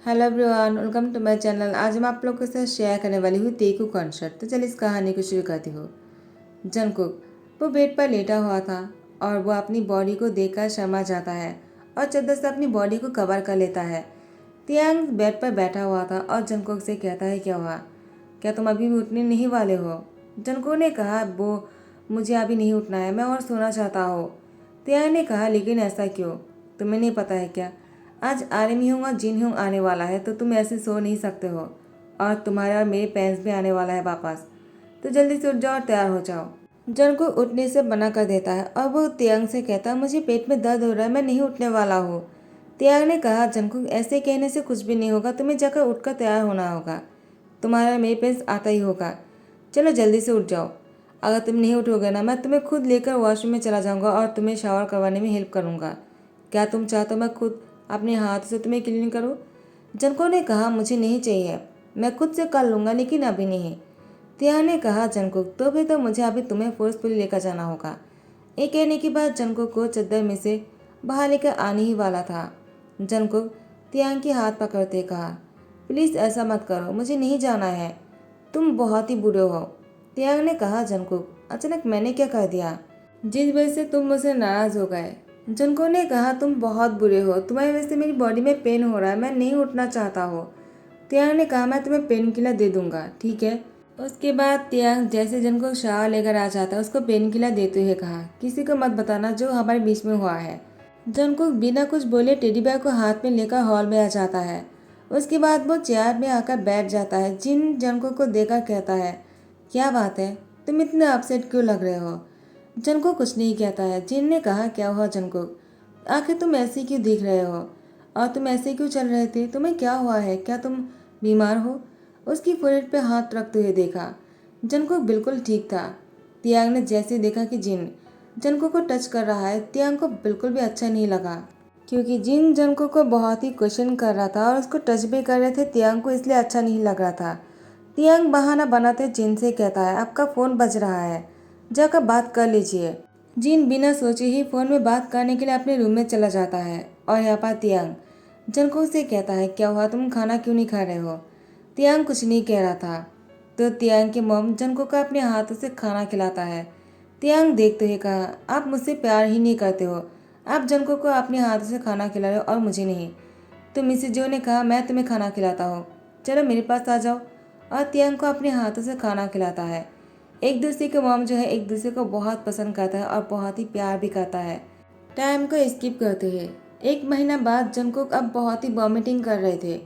Hello everyone, welcome to my channel. आज मैं आप लोगों के साथ शेयर करने वाली हूँ तेकू कॉन्सर्ट। तो चलिए इस कहानी को शुरू करती हूँ। जंगकुक वो बेड पर लेटा हुआ था और वो अपनी बॉडी को देखकर शर्मा जाता है और चादर से अपनी बॉडी को कवर कर लेता है। तियांग बेड पर बैठा हुआ था और जंगकुक से कहता है, क्या हुआ, क्या तुम अभी भी उठने नहीं वाले हो? जंगकुक ने कहा, वो मुझे अभी नहीं उठना है, मैं और सोना चाहता हूँ। तियांग ने कहा, लेकिन ऐसा क्यों? तुम्हें नहीं पता है क्या, आज आर्मी हूँ और जिन हूँ आने वाला है, तो तुम ऐसे सो नहीं सकते हो। और तुम्हारे और मेरे पेरेंट्स भी आने वाला है वापस, तो जल्दी से उठ जाओ और तैयार हो जाओ। जन को उठने से मना कर देता है और वो तियांग से कहता है, मुझे पेट में दर्द हो रहा है, मैं नहीं उठने वाला हूँ। तियांग ने कहा, जंगकुक ऐसे कहने से कुछ भी नहीं होगा, तुम्हें जाकर उठकर तैयार होना होगा, तुम्हारा मेरे पेरेंट्स आता ही होगा। चलो जल्दी से उठ जाओ। अगर तुम नहीं उठोगे ना, मैं तुम्हें खुद लेकर वॉशरूम में चला जाऊंगा और तुम्हें शावर करवाने में हेल्प करूंगा। क्या तुम चाहते हो मैं खुद अपने हाथ से तुम्हें क्लीन करूं? जनको ने कहा, मुझे नहीं चाहिए, मैं खुद से कर लूंगा, लेकिन अभी नहीं। तिया ने कहा, जंकुक तो भी तो मुझे अभी तुम्हें फोर्सफुली लेकर जाना होगा। ये कहने के बाद जंकुक को चद्दर में से बाहर लेकर आने ही वाला था। जंकुक तियांग के हाथ पकड़ते कहा, प्लीज़ ऐसा मत करो, मुझे नहीं जाना है, तुम बहुत ही बुरे हो। तियांग ने कहा, जंकुक अचानक मैंने क्या कर दिया जिस वजह से तुम मुझसे नाराज हो गए? जंको ने कहा, तुम बहुत बुरे हो, तुम्हारी वजह से मेरी बॉडी में पेन हो रहा है, मैं नहीं उठना चाहता हूँ। तियांग ने कहा, मैं तुम्हें पेन किलर दे दूंगा, ठीक है? उसके बाद तियांग जैसे जंको शावर लेकर आ जाता है, उसको पेन किलर देते हुए कहा, किसी को मत बताना जो हमारे बीच में हुआ है। जंको बिना कुछ बोले टेडी बेयर को हाथ में लेकर हॉल में आ जाता है। उसके बाद वो चेयर में आकर बैठ जाता है। जिन जंको को देखकर कहता है, क्या बात है, तुम इतने अपसेट क्यों लग रहे हो? जनको कुछ नहीं कहता है। जिन ने कहा, क्या हुआ जनको, आखिर तुम ऐसे क्यों दिख रहे हो और तुम ऐसे क्यों चल रहे थे, तुम्हें क्या हुआ है, क्या तुम बीमार हो? उसकी फोrehead पे हाथ रखते हुए देखा। जनको बिल्कुल ठीक था। तियांग ने जैसे देखा कि जिन जनको को टच कर रहा है, तियांग को बिल्कुल भी अच्छा नहीं लगा, क्योंकि जिन जनको को बहुत ही क्वेश्चन कर रहा था और उसको टच भी कर रहे थे तियांग को, इसलिए अच्छा नहीं लग रहा था। तियांग बहाना बनाते जिन से कहता है, आपका फ़ोन बज रहा है, जाकर बात कर लीजिए। जिन बिना सोचे ही फ़ोन में बात करने के लिए अपने रूम में चला जाता है और यहाँ पर तियांग जंको से कहता है, क्या हुआ, तुम खाना क्यों नहीं खा रहे हो? तियांग कुछ नहीं कह रहा था, तो तियांग की मॉम जंको को अपने हाथों से खाना खिलाता है। तियांग देखते हुए कहा, आप मुझसे प्यार ही नहीं करते हो, आप जंको को अपने हाथों से खाना खिला रहे हो और मुझे नहीं। तो मिसेज जो ने कहा, मैं तुम्हें खाना खिलाता हूँ, चलो मेरे पास आ जाओ। और तियांग को अपने हाथों से खाना खिलाता है। एक दूसरे के मॉम जो है एक दूसरे को बहुत पसंद करता है और बहुत ही प्यार भी करता है। टाइम को स्किप करते हैं। एक महीना बाद जंकुक अब बहुत ही वॉमिटिंग कर रहे थे।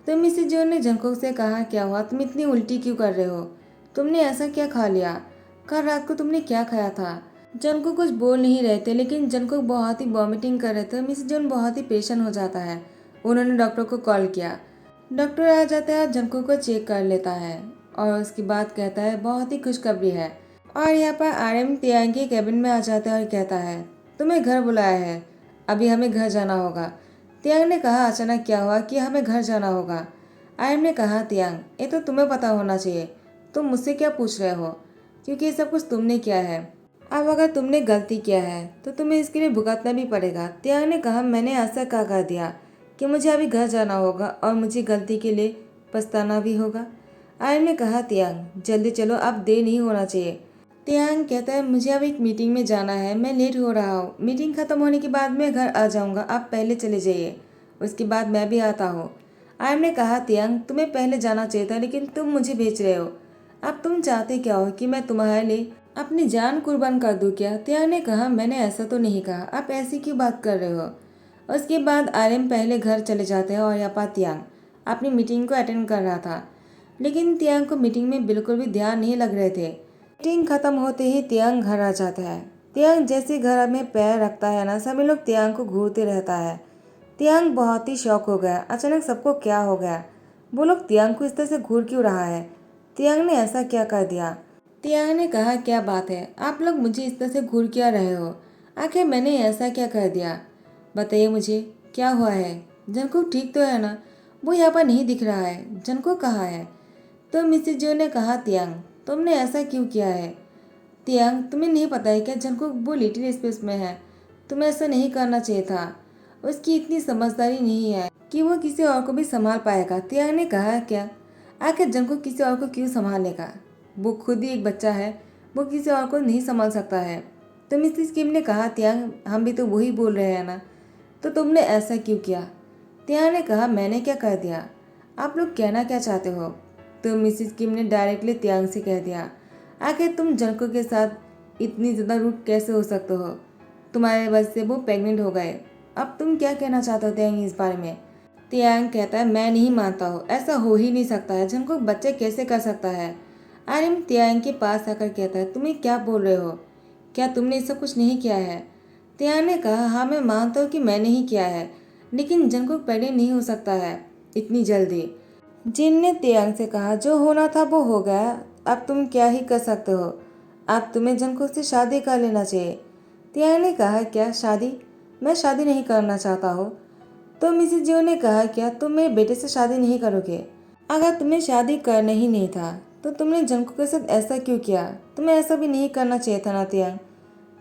तो मिसेज जो ने जंकुक से कहा, क्या हुआ, तुम इतनी उल्टी क्यों कर रहे हो, तुमने ऐसा क्या खा लिया, कल रात को तुमने क्या खाया था? जंकुक कुछ बोल नहीं रहे थे, लेकिन जंकुक बहुत ही वॉमिटिंग कर रहे थे। मिसेज जोन बहुत ही परेशान हो जाता है। उन्होंने डॉक्टर को कॉल किया। डॉक्टर आ जाता है, जंकुक को चेक कर लेता है और उसके बाद कहता है, बहुत ही खुशखबरी है। और यहाँ पर आर्यन तियांग के कैबिन में आ जाता है और कहता है, तुम्हें घर बुलाया है, अभी हमें घर जाना होगा। तियांग ने कहा, अचानक क्या हुआ कि हमें घर जाना होगा? आर्यन ने कहा, तियांग ये तो तुम्हें पता होना चाहिए, तुम मुझसे क्या पूछ रहे हो, क्योंकि ये सब कुछ तुमने किया है। अब अगर तुमने गलती किया है तो तुम्हें इसके लिए भुगतना भी पड़ेगा। तियांग ने कहा, मैंने ऐसा क्या कर दिया कि मुझे अभी घर जाना होगा और मुझे गलती के लिए पछताना भी होगा? आर्यन ने कहा, तियांग जल्दी चलो, अब देर नहीं होना चाहिए। तियांग कहता है, मुझे अब एक मीटिंग में जाना है, मैं लेट हो रहा हूँ, मीटिंग खत्म होने के बाद मैं घर आ जाऊँगा, आप पहले चले जाइए, उसके बाद मैं भी आता हूँ। आर्यन ने कहा, तियांग तुम्हें पहले जाना चाहिए था, लेकिन तुम मुझे भेज रहे हो, अब तुम चाहते क्या हो कि मैं तुम्हारे लिए अपनी जान कुर्बान कर दूं क्या? तियांग ने कहा, मैंने ऐसा तो नहीं कहा, आप ऐसी क्यों बात कर रहे हो? उसके बाद आर्यन पहले घर चले जाते हैं और यहाँ पर तियांग अपनी मीटिंग को अटेंड कर रहा था, लेकिन तियांग को मीटिंग में बिल्कुल भी ध्यान नहीं लग रहे थे। मीटिंग खत्म होते ही तियांग घर आ जाता है। तियांग जैसे घर में पैर रखता है ना, सभी लोग तियांग को घूरते रहता है। तियांग बहुत ही शौक हो गया, अचानक सबको क्या हो गया, वो लोग तियांग को इस तरह से घूर क्यों रहा है, तियांग ने ऐसा क्या कर दिया? तियांग ने कहा, क्या बात है, आप लोग मुझे इस तरह से घूर क्यों रहे हो, आखिर मैंने ऐसा क्या कर दिया, बताइए मुझे, क्या हुआ है? जंकुक ठीक तो है ना, वो यहाँ पर नहीं दिख रहा है, जंकुक कहाँ है? तो मिसेज जो ने कहा, तियांग तुमने ऐसा क्यों किया है? तियांग तुम्हें नहीं पता है क्या, जंकुक वो लिटिल स्पेस में है, तुम्हें ऐसा नहीं करना चाहिए था। उसकी इतनी समझदारी नहीं है कि वो किसी और को भी संभाल पाएगा। तियांग ने कहा, क्या आखिर जंगकुक किसी और को क्यों संभालेगा? वो खुद ही एक बच्चा है, वो किसी और को नहीं संभाल सकता है। तो मिसेस किम ने कहा, तियांग हम भी तो वही बोल रहे हैं ना, तो तुमने ऐसा क्यों किया? तियांग ने कहा, मैंने क्या कर दिया? आप लोग कहना क्या चाहते हो? तो मिसेस किम ने डायरेक्टली तियांग से कह दिया, आखिर तुम जंगकुक के साथ इतनी ज़्यादा रूड कैसे हो सकते हो? तुम्हारे वजह से वो प्रेग्नेंट हो गए। अब तुम क्या कहना चाहते हो तियांग इस बारे में? तियांग कहता है, मैं नहीं मानता हूँ, ऐसा हो ही नहीं सकता है। जंगकुक बच्चे कैसे कर सकता है? आर्यन तियांग के पास आकर कहता है, तुम्हें क्या बोल रहे हो? क्या तुमने सब कुछ नहीं किया है? तियांग ने कहा, हाँ मैं मानता हूँ कि मैंने ही किया है, लेकिन जंगकुक प्रेग्नेंट नहीं हो सकता है इतनी जल्दी। जिन ने तियांग से कहा, जो होना था वो हो गया, अब तुम क्या ही कर सकते हो? अब तुम्हें जंगकुक से शादी कर लेना चाहिए। तियांग ने कहा, क्या शादी? मैं शादी नहीं करना चाहता हूँ। तो मिसेस जियो ने कहा, क्या तुम मेरे बेटे से शादी नहीं करोगे? अगर तुम्हें शादी करना ही नहीं था तो तुमने जंगकुक के साथ ऐसा क्यों किया? तुम्हें ऐसा भी नहीं करना चाहिए था ना तियांग।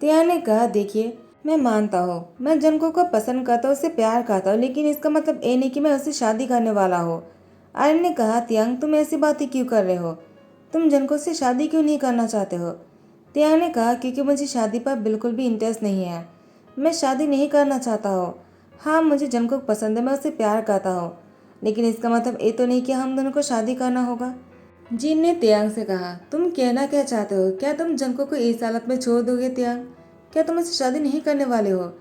तियांग ने कहा, देखिए मैं मानता हूँ मैं जंगकुक को पसंद करता हूँ, उससे प्यार करता हूँ, लेकिन इसका मतलब ये नहीं कि मैं उससे शादी करने वाला हूँ। आर्यन ने कहा, तियांग तुम ऐसी बातें क्यों कर रहे हो? तुम जंगकुक से शादी क्यों नहीं करना चाहते हो? तियांग ने कहा, क्योंकि मुझे शादी पर बिल्कुल भी इंटरेस्ट नहीं है, मैं शादी नहीं करना चाहता हूँ। हाँ मुझे जंगकुक पसंद है, मैं उससे प्यार करता हूँ, लेकिन इसका मतलब ये तो नहीं कि हम दोनों को शादी करना होगा। जिन ने तियांग से कहा, तुम कहना क्या चाहते हो? क्या तुम जंगकुक को इस हालत में छोड़ दोगे तियांग? क्या तुम उससे शादी नहीं करने वाले हो?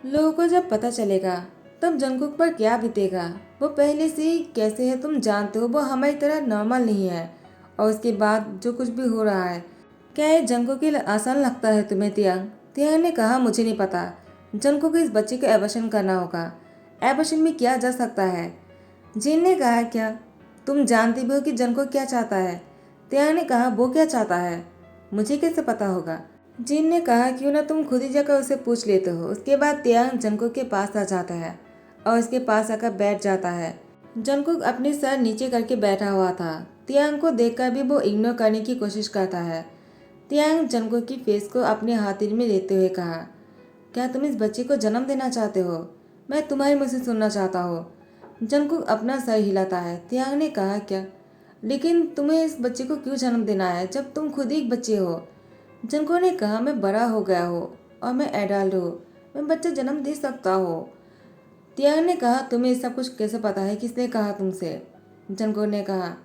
लोगों को जब पता चलेगा तब जंगकुक पर क्या बीतेगा। वो पहले से ही कैसे है तुम जानते हो, वो हमारी तरह नॉर्मल नहीं है। और उसके बाद जो कुछ भी हो रहा है, क्या ये जंगकुक के लिए आसान लगता है तुम्हें तियांग? तियांग ने कहा, मुझे नहीं पता। जंगकुक को इस बच्चे का एबॉर्शन करना होगा। एबॉर्शन में किया जा सकता है। जिन ने कहा, क्या तुम जानते भी हो कि जंगकुक क्या चाहता है? तियांग ने कहा, वो क्या चाहता है मुझे कैसे पता होगा? जिन ने कहा, क्यों ना तुम खुद ही जाकर उसे पूछ लेते हो। उसके बाद तियांग जंगकुक के पास आ जाता है और उसके पास आकर बैठ जाता है। जंगकुक अपने सर नीचे करके बैठा हुआ था। तियांग को देखकर भी वो इग्नोर करने की कोशिश करता है। तियांग जंगकुक की फेस को अपने हाथों में लेते हुए कहा, क्या तुम इस बच्चे को जन्म देना चाहते हो? मैं तुम्हारे मुँह से सुनना चाहता हूँ। जंगकुक अपना सर हिलाता है। तियांग ने कहा, क्या? लेकिन तुम्हें इस बच्चे को क्यों जन्म देना है जब तुम खुद ही एक बच्चे हो? जंगकुक ने कहा, मैं बड़ा हो गया हूँ और मैं एडल्ट हूँ, मैं बच्चा जन्म दे सकता हूँ। तियांग ने कहा, तुम्हें सब कुछ कैसे पता है? किसने कहा तुमसे? जंगकुक ने कहा,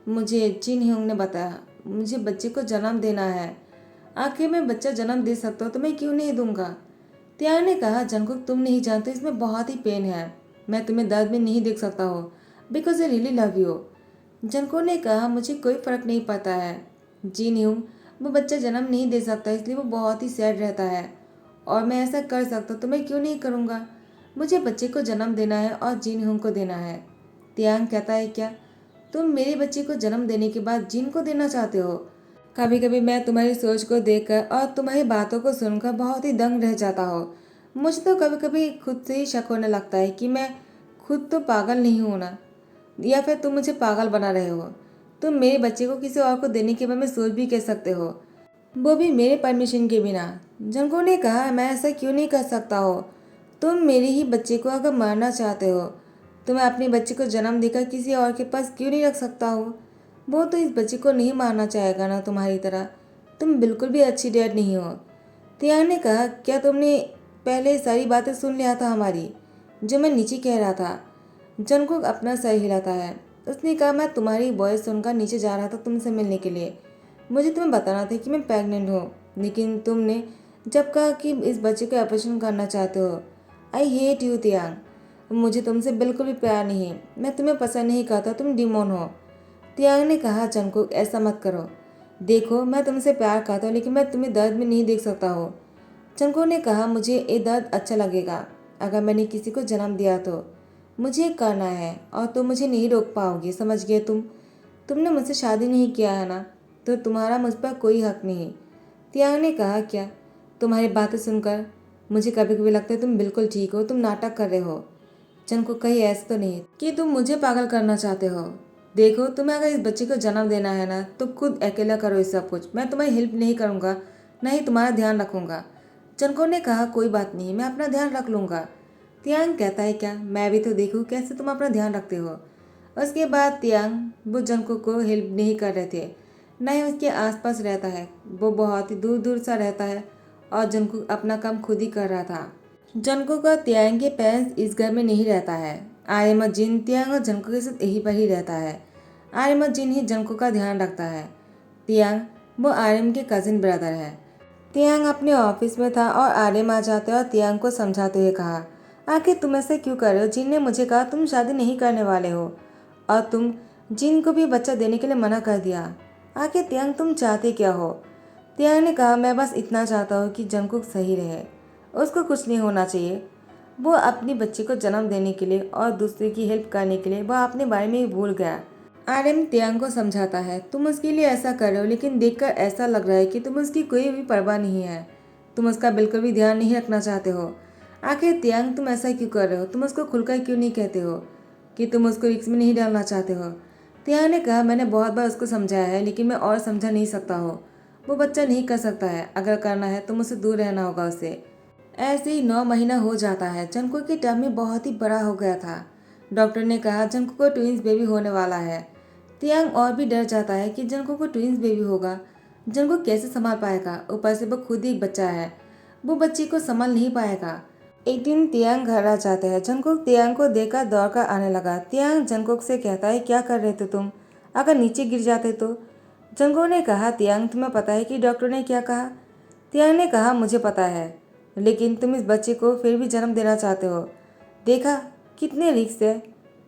मुझे जिन ह्यूंग ने बताया, मुझे बच्चे को जन्म देना है। आखिर मैं बच्चा जन्म दे सकता हूँ तो मैं क्यों नहीं दूंगा? तियांग ने कहा, जंगकुक तुम नहीं जानते इसमें बहुत ही पेन है, मैं तुम्हें दर्द में नहीं देख सकता हूँ, because I really love you. Jungkook ने कहा, मुझे कोई फर्क नहीं पड़ता है जिन ह्यूंग, वो बच्चा जन्म नहीं दे सकता इसलिए वो बहुत ही सैड रहता है, और मैं ऐसा कर सकता तो मैं क्यों नहीं करूँगा? मुझे बच्चे को जन्म देना है और जिन ह्यूंग को देना है। तियांग कहता है, क्या तुम मेरे बच्चे को जन्म देने के बाद जिन को देना चाहते हो? कभी कभी मैं तुम्हारी सोच को देखकर और तुम्हारी बातों को सुनकर बहुत ही दंग रह जाता हूँ। मुझे तो कभी कभी खुद से ही शक होने लगता है कि मैं खुद तो पागल नहीं हूँ ना, या फिर तुम मुझे पागल बना रहे हो। तुम मेरे बच्चे को किसी और को देने के बारे में सोच भी कह सकते हो, वो भी मेरे परमिशन के बिना। जंगकुक ने कहा, मैं ऐसा क्यों नहीं कर सकता हो? तुम मेरे ही बच्चे को अगर मारना चाहते हो तो मैं अपने बच्चे को जन्म देकर किसी और के पास क्यों नहीं रख सकता हूँ? वो तो इस बच्चे को नहीं मारना चाहेगा ना तुम्हारी तरह। तुम बिल्कुल भी अच्छी डैड नहीं हो। तियांग ने कहा, क्या तुमने पहले सारी बातें सुन लिया था हमारी, जो मैं नीचे कह रहा था? जंगकुक अपना सर हिलाता है। उसने कहा, मैं तुम्हारी वॉइस सुनकर नीचे जा रहा था तुमसे मिलने के लिए। मुझे तुम्हें बताना था कि मैं प्रेग्नेंट हूँ, लेकिन तुमने जब कहा कि इस बच्चे को ऑपरेशन करना चाहते हो, आई हेट यू तियांग। मुझे तुमसे बिल्कुल भी प्यार नहीं, मैं तुम्हें पसंद नहीं करता, तुम डिमोन हो। तियांग ने कहा, जंगकुक ऐसा मत करो, देखो मैं तुमसे प्यार करता हूँ लेकिन मैं तुम्हें दर्द में नहीं देख सकता हूँ। जंगकुक ने कहा, मुझे ये दर्द अच्छा लगेगा अगर मैंने किसी को जन्म दिया तो मुझे करना है और तुम मुझे नहीं रोक पाओगे, समझ गए तुमने मुझसे शादी नहीं किया है ना, तो तुम्हारा मुझ पर कोई हक नहीं। तियांग ने कहा, क्या तुम्हारी बातें सुनकर मुझे कभी कभी लगता है तुम बिल्कुल ठीक हो, तुम नाटक कर रहे हो। जंगकुक कहीं ऐसा तो नहीं कि तुम मुझे पागल करना चाहते हो? देखो तुम्हें अगर इस बच्चे को जन्म देना है ना तो खुद अकेला करो इस सब कुछ, मैं तुम्हारी हेल्प नहीं करूँगा, ना ही तुम्हारा ध्यान रखूँगा। जंगकुक ने कहा, कोई बात नहीं, मैं अपना ध्यान रख लूँगा। तियांग कहता है क्या, मैं भी तो देखूं कैसे तुम अपना ध्यान रखते हो। उसके बाद तियांग वो जंगकुक को हेल्प नहीं कर रहे थे, न ही उसके आसपास रहता है। वो बहुत ही दूर दूर सा रहता है और जंगकुक अपना काम खुद ही कर रहा था। जंगकुक और तियांग के पेरेंट्स इस घर में नहीं रहता है। आर्यम और जिन तियांग और जंगकुक के साथ यहीं पर ही रहता है। आर्यम और जिन ही जंगकुक का ध्यान रखता है। तियांग वो आर्यम के कजिन ब्रदर है। तियांग अपने ऑफिस में था और आर्यम आ जाते और तियांग को समझाते हुए कहा, आखिर तुम ऐसे क्यों कर रहे हो? जिन ने मुझे कहा तुम शादी नहीं करने वाले हो और तुम जिन को भी बच्चा देने के लिए मना कर दिया। आखिर तियांग तुम चाहते क्या हो? तियांग ने कहा, मैं बस इतना चाहता हूँ कि जंगकुक सही रहे, उसको कुछ नहीं होना चाहिए। वो अपनी बच्ची को जन्म देने के लिए और दूसरे की हेल्प करने के लिए वह अपने बारे में ही भूल गया। आर्यन तियांग को समझाता है, तुम उसके लिए ऐसा कर रहे हो लेकिन देखकर ऐसा लग रहा है कि तुम उसकी कोई भी परवाह नहीं है। तुम उसका बिल्कुल भी ध्यान नहीं रखना चाहते हो। आखिर तियांग तुम ऐसा क्यों कर रहे हो? तुम उसको खुलकर क्यों नहीं कहते हो कि तुम उसको रिस्क में नहीं डालना चाहते हो? तियांग ने कहा, मैंने बहुत बार उसको समझाया है लेकिन मैं और समझा नहीं सकता हो। वो बच्चा नहीं कर सकता है। अगर करना है तो मुझसे दूर रहना होगा उससे। ऐसे ही 9 महीना हो जाता है। जंगकुक की टर्म में बहुत ही बड़ा हो गया था। डॉक्टर ने कहा जंगकुक को ट्विंस बेबी होने वाला है। तियांग और भी डर जाता है कि जंगकुक को ट्विंस बेबी होगा। जंगकुक कैसे संभाल पाएगा? ऊपर से वो खुद ही एक बच्चा है, वो बच्ची को संभाल नहीं पाएगा। एक दिन तियांग घर आ जाते हैं। जंगकुक तियांग को देखकर दौड़कर आने लगा। तियांग जंगकुक से कहता है, क्या कर रहे थे तुम? अगर नीचे गिर जाते तो? जंगकुक ने कहा, तियांग तुम्हें पता है कि डॉक्टर ने क्या कहा? तियांग ने कहा, मुझे पता है, लेकिन तुम इस बच्चे को फिर भी जन्म देना चाहते हो। देखा कितने रिस्क है।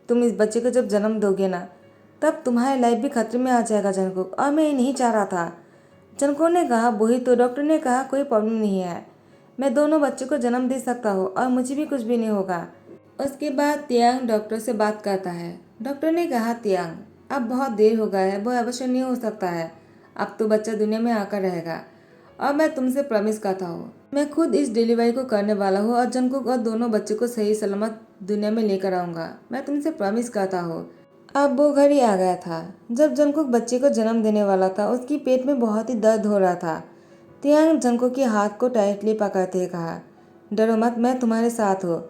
तुम इस बच्चे को जब जन्म दोगे ना, तब तुम्हारी लाइफ भी खतरे में आ जाएगा जंगकुक, और मैं ये नहीं चाह रहा था। जंगकुक ने कहा, वही तो डॉक्टर ने कहा कोई प्रॉब्लम नहीं है, मैं दोनों बच्चों को जन्म दे सकता हूँ और मुझे भी कुछ भी नहीं होगा। उसके बाद तियांग डॉक्टर से बात करता है। डॉक्टर ने कहा, तियांग अब बहुत देर हो गया है, वो अवश्य नहीं हो सकता है। अब तो बच्चा दुनिया में आकर रहेगा और मैं तुमसे प्रॉमिस करता हूँ, मैं खुद इस डिलीवरी को करने वाला हूँ और जंगकुक और दोनों बच्चों को सही सलामत दुनिया में लेकर आऊँगा। मैं तुमसे प्रॉमिस करता हूँ। अब वो घर ही आ गया था। जब जंगकुक बच्चे को जन्म देने वाला था, उसकी पेट में बहुत ही दर्द हो रहा था। तियांग जंगकुक के हाथ को टाइटली पकड़ते हुए कहा, डरो मत, मैं तुम्हारे साथ हूँ।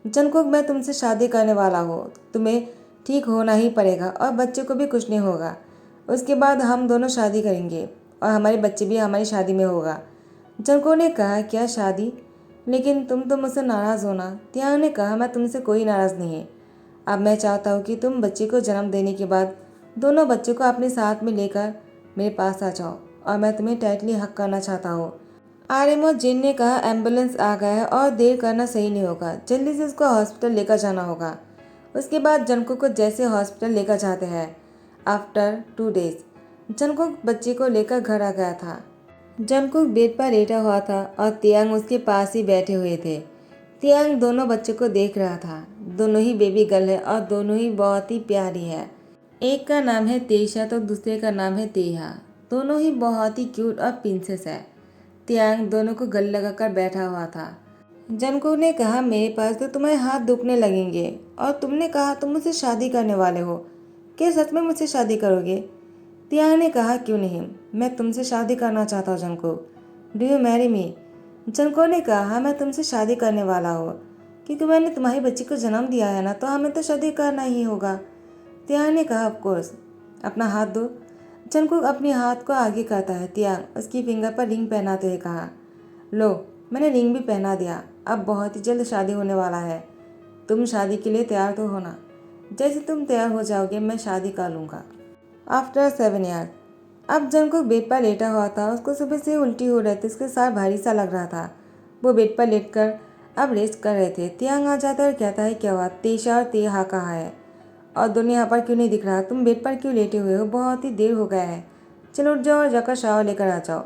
जंगकुक मैं तुमसे शादी करने वाला हूँ, तुम्हें ठीक होना ही पड़ेगा और बच्चे को भी कुछ नहीं होगा। उसके बाद हम दोनों शादी करेंगे और हमारे बच्चे भी हमारी शादी में होगा। जंगकुक ने कहा, क्या शादी? लेकिन तुम तो मुझसे नाराज़ हो ना? तियांग ने कहा, मैं तुमसे कोई नाराज़ नहीं। अब मैं चाहता हूँ कि तुम बच्चे को जन्म देने के बाद दोनों बच्चों को अपने साथ में लेकर मेरे पास आ जाओ और मैं तुम्हें टाइटली हक करना चाहता हूँ। आर्यम और जिन ने कहा, एम्बुलेंस आ गया है और देर करना सही नहीं होगा, जल्दी से उसको हॉस्पिटल लेकर जाना होगा। उसके बाद जंगकुक को जैसे हॉस्पिटल लेकर जाते हैं। आफ्टर 2 डेज जंगकुक बच्चे को लेकर घर आ गया था। जंगकुक बेड पर लेटा हुआ था और तियांग उसके पास ही बैठे हुए थे। तियांग दोनों बच्चों को देख रहा था। दोनों ही बेबी गर्ल है और दोनों ही बहुत ही प्यारी है। एक का नाम है तेईशा तो दूसरे का नाम है तेहा। दोनों ही बहुत ही क्यूट और प्रिंसेस है। तियांग दोनों को गले लगाकर बैठा हुआ था। जंगकुक ने कहा, मेरे पास तो तुम्हारे हाथ दुखने लगेंगे और तुमने कहा तुम मुझसे शादी करने वाले हो। क्या सच में मुझसे शादी करोगे? तियांग ने कहा, क्यों नहीं, मैं तुमसे शादी करना चाहता हूँ Jungkook. Do you marry me? Jungkook ने कहा, हाँ मैं तुमसे शादी करने वाला हूँ, क्योंकि मैंने तुम्हारी बच्ची को जन्म दिया है ना, तो हमें तो शादी करना ही होगा। तियांग ने कहा, ऑफ कोर्स, अपना हाथ दो। जंगकुक अपने हाथ को आगे करता है। तियांग उसकी फिंगर पर रिंग पहनाते हुए कहा, लो मैंने रिंग भी पहना दिया, अब बहुत ही जल्द शादी होने वाला है। तुम शादी के लिए तैयार तो होना, जैसे तुम तैयार हो जाओगे मैं शादी कर लूँगा। आफ्टर 7 ईयर अब जंगकुक बेड पर लेटा हुआ था। उसको सुबह से उल्टी हो रही थी, उसके साथ भारी सा लग रहा था। वो बेड पर लेटकर अब रेस्ट कर रहे थे। तियांग आ जाता है और कहता है, क्या हुआ? तेशा और तेहा कहाँ है और दोनों यहाँ पर क्यों नहीं दिख रहा? तुम बेड पर क्यों लेटे हुए हो? बहुत ही देर हो गया है, चलो उठ जाओ और जाकर शावर लेकर आ जाओ।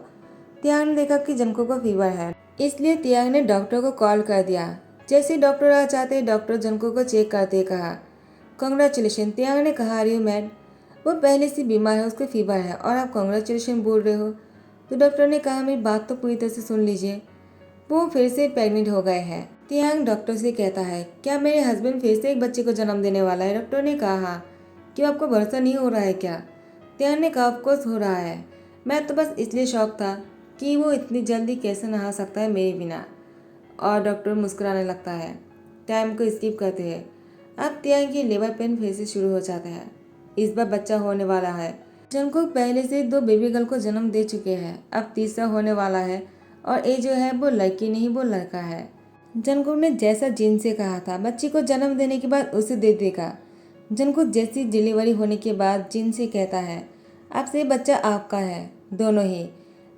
तियांग ने देखा कि जंगकुक को फीवर है, इसलिए तियांग ने डॉक्टर को कॉल कर दिया। जैसे ही डॉक्टर आ जाते डॉक्टर जंगकुक को चेक करते कहा, कॉन्ग्रेचुलेशन। तियांग ने कहा, आर यू मैड? वो पहले से बीमार है, उसको फीवर है और आप कॉन्ग्रेचुलेशन बोल रहे हो? तो डॉक्टर ने कहा, मेरी बात तो पूरी तरह से सुन लीजिए, वो फिर से प्रेग्नेंट हो गए हैं। तियांग डॉक्टर से कहता है, क्या मेरे हस्बैंड फिर से एक बच्चे को जन्म देने वाला है? डॉक्टर ने कहा, हाँ। क्यों आपको भरोसा नहीं हो रहा है क्या? तियांग ने कहा, ऑफकोर्स हो रहा है, मैं तो बस इसलिए शौक था कि वो इतनी जल्दी कैसे नहा सकता है मेरे बिना। और डॉक्टर मुस्कुराने लगता है। टाइम को स्किप करते हैं। अब तियांग की लेबर पेन फिर से शुरू हो जाता है। इस बार बच्चा होने वाला है। जंगकुक पहले से 2 बेबी गर्ल को जन्म दे चुके हैं, अब तीसरा होने वाला है और ये जो है वो लड़की नहीं वो लड़का है। जंगकुक ने जैसा जिन से कहा था बच्ची को जन्म देने के बाद उसे दे देगा। जंगकुक जैसी डिलीवरी होने के बाद जिन से कहता है अब से बच्चा आपका है, दोनों ही।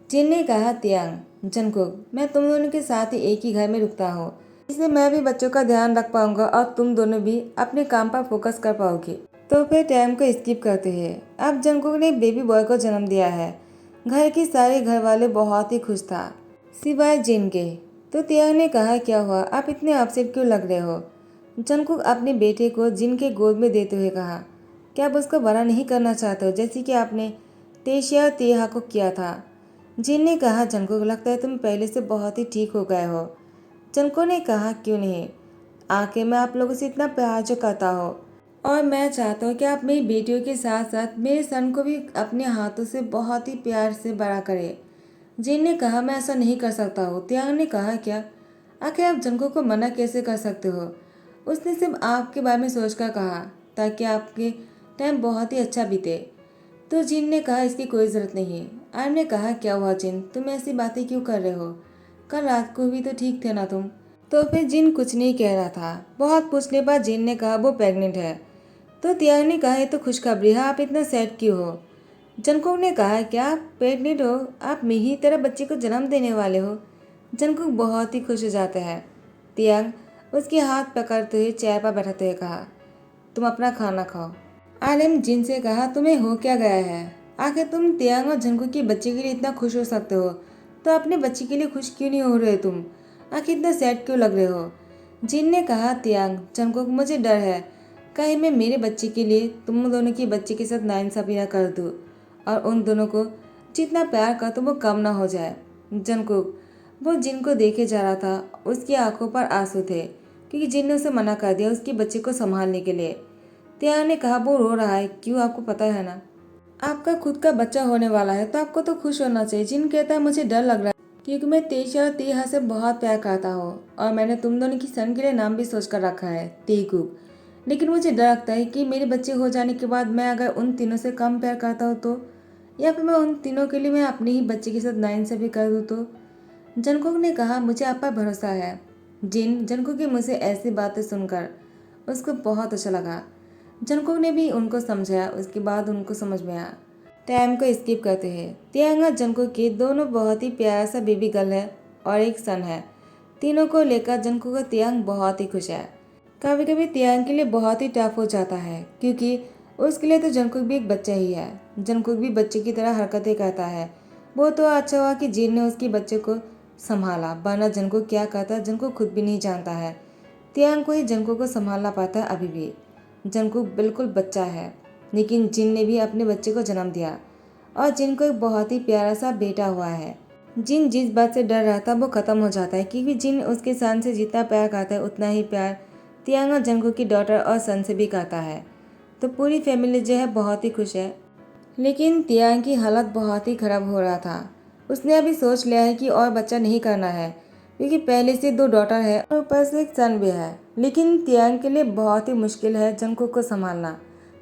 जिन ने कहा तियांग जंगकुक मैं तुम दोनों के साथ ही एक ही घर में रुकता हूँ, इसलिए मैं भी बच्चों का ध्यान रख पाऊंगा और तुम दोनों भी अपने काम पर फोकस कर पाओगे। तो फिर टाइम को स्किप करते हैं। अब जंगकुक ने बेबी बॉय को जन्म दिया है। घर के सारे घर वाले बहुत ही खुश था सिवाय जिन के। तो तियांग ने कहा क्या हुआ, आप इतने अपसेट क्यों लग रहे हो। जंगकुक अपने बेटे को जिन के गोद में देते हुए कहा क्या आप उसको बड़ा नहीं करना चाहते हो जैसे कि आपने तेशिया और तेहा को किया था। जिन ने कहा जंगकुक लगता है तुम पहले से बहुत ही ठीक हो गए हो। जंगकुक ने कहा क्यों नहीं, आखिर मैं आप लोगों से इतना प्यार जो करता हो और मैं चाहता हूँ कि आप मेरी बेटियों के साथ साथ मेरे सन को भी अपने हाथों से बहुत ही प्यार से बड़ा करें। जिन ने कहा मैं ऐसा नहीं कर सकता हूँ। तियांग ने कहा क्या, आखिर आप जंगकुक को मना कैसे कर सकते हो। उसने सिर्फ आपके बारे में सोचकर कहा ताकि आपके टाइम बहुत ही अच्छा बीते। तो जिन ने कहा इसकी कोई ज़रूरत नहीं। आर्म ने कहा क्या हुआ जिन, तुम ऐसी बातें क्यों कर रहे हो, कल रात को भी तो ठीक थे ना तुम। तो फिर जिन कुछ नहीं कह रहा था। बहुत पूछने पर जिन ने कहा वो प्रेग्नेंट है। तो तियांग ने कहा ये तो खुशखबरी है, आप इतना सैड क्यों हो। जंगकुक ने कहा क्या आप प्रेग्नेंट हो, आप मेरी तरह बच्चे को जन्म देने वाले हो। जंगकुक बहुत ही खुश हो जाता है। तियांग उसके हाथ पकड़ते हुए चेयर पर बैठाते हुए कहा तुम अपना खाना खाओ। आलिम जिन से कहा तुम्हें हो क्या गया है, आखिर तुम तियांग और जंगकुक के बच्चे के लिए इतना खुश हो सकते हो तो अपने बच्चे के लिए खुश क्यों नहीं हो रहे तुम, आखिर इतना सैड क्यों लग रहे हो। जिन ने कहा तियांग जंगकुक मुझे डर है कहीं मैं मेरे बच्चे के लिए तुम दोनों के बच्चे के साथ नाइंसाफी ना कर दूँ और उन दोनों को जितना प्यार कर तो वो कम ना हो जाए। जंगकुक वो जिन को देखे जा रहा था, उसकी आंखों पर आंसू थे क्योंकि जिन ने उसे मना कर दिया उसके बच्चे को संभालने के लिए। तियांग ने कहा वो रो रहा है क्यों, आपको पता है ना आपका खुद का बच्चा होने वाला है तो आपको तो खुश होना चाहिए। जिन कहता है मुझे डर लग रहा है क्योंकि मैं तेजा और तेहा से बहुत प्यार करता हूँ और मैंने तुम दोनों की सन के लिए नाम भी सोच कर रखा है तेकुक, लेकिन मुझे डर लगता है कि मेरे बच्चे हो जाने के बाद मैं अगर उन तीनों से कम प्यार करता हूँ तो, या फिर मैं उन तीनों के लिए मैं अपने ही बच्चे के साथ नाइंसाफी कर दूँ तो। जंगकुक ने कहा मुझे आप पर भरोसा है। जिन जंगकुक की मुझसे ऐसी बातें सुनकर उसको बहुत अच्छा लगा। जंगकुक ने भी उनको समझाया, उसके बाद उनको समझ में आया। टाइम को स्किप करते हैं। तियांग और जंगकुक के दोनों बहुत ही प्यारा सा बेबी गर्ल है और एक सन है। तीनों को लेकर जंगकुक और तियांग बहुत ही खुश है। कभी कभी तियांग के लिए बहुत ही टफ हो जाता है क्योंकि उसके लिए तो जंगकुक भी एक बच्चा ही है। जंगकुक भी बच्चे की तरह हरकतें करता है। वो तो अच्छा हुआ कि जिन ने उसके बच्चे को संभाला, वरना जंगकुक क्या करता जंगकुक खुद भी नहीं जानता है। तियांग को ही जंगकुक को संभालना पाता है अभी भी। जंगकुक बिल्कुल बच्चा है, लेकिन जिन ने भी अपने बच्चे को जन्म दिया और जिन को एक बहुत ही प्यारा सा बेटा हुआ है। जिन जिस बात से डर रहा था वो खत्म हो जाता है क्योंकि जिन उसके सन से जितना प्यार करता है उतना ही प्यार तियांग और जंगकुक की डॉटर और सन से भी करता है। तो पूरी फैमिली जो है बहुत ही खुश है। लेकिन तियांग की हालत बहुत ही खराब हो रहा था। उसने अभी सोच लिया है कि और बच्चा नहीं करना है क्योंकि पहले से 2 डॉटर है और ऊपर से एक सन भी है। लेकिन तियांग के लिए बहुत ही मुश्किल है जंगकुक को संभालना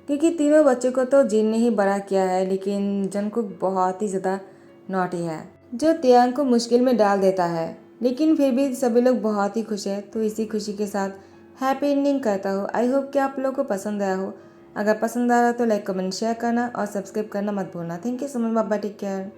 क्योंकि तीनों बच्चों को तो जिन ने ही बड़ा किया है, लेकिन जंगकुक बहुत ही ज़्यादा नॉटी है जो तियांग को मुश्किल में डाल देता है। लेकिन फिर भी सभी लोग बहुत ही खुश है। तो इसी खुशी के साथ हैप्पी एंडिंग करता हूँ। आई होप कि आप लोगों को पसंद आया हो। अगर पसंद आ रहा तो लाइक कमेंट शेयर करना और सब्सक्राइब करना मत भूलना। Thank you so much, bye bye, take care.